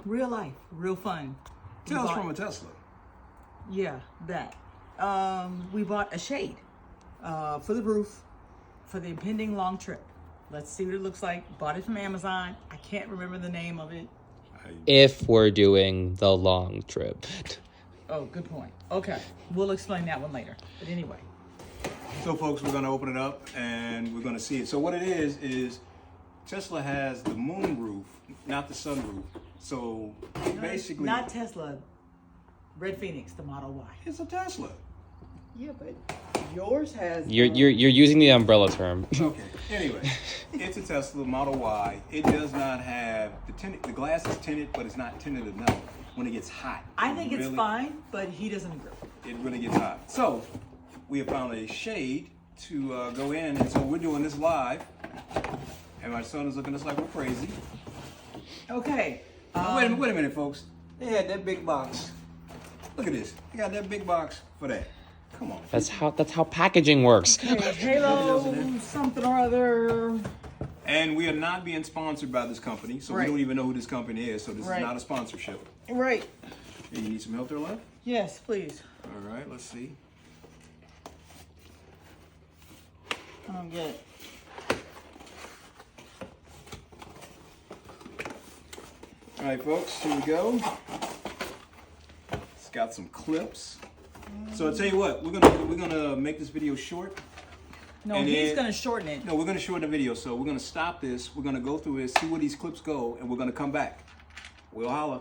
Real life, real fun. Tales from a Tesla. Yeah, that. We bought a shade for the roof for the impending long trip. Let's see what it looks like. Bought it from Amazon. I can't remember the name of it. If we're doing the long trip. Oh, good point. Okay, we'll explain that one later. But anyway. So folks, we're gonna open it up and we're gonna see it. So what it is Tesla has the moon roof, not the sun roof. So basically, Not Tesla. Red Phoenix, the Model Y. it's a Tesla. Yeah, but yours has. You're using the umbrella term. Okay. Anyway, it's a Tesla Model Y. It does not have the glass is tinted, but it's not tinted enough when it gets hot. I think it's fine, but he doesn't agree. It really gets hot. So we have found a shade to go in, and so we're doing this live. And my son is looking at us like we're crazy. Okay. Wait a minute, folks. They had that big box. Look at this. They got that big box for that. Come on. That's how packaging works. Okay, Halo, something or other. And we are not being sponsored by this company, so we don't even know who this company is. So this is not a sponsorship. Right. Hey, you need some help there, love? Yes, please. All right, let's see. I don't get it. All right, folks, here we go. It's got some clips. So I'll tell you what, we're gonna make this video short. No, and he's then- gonna shorten it. No, we're gonna shorten the video. So we're gonna stop this. We're gonna go through it, see where these clips go, and we're gonna come back. We'll holla.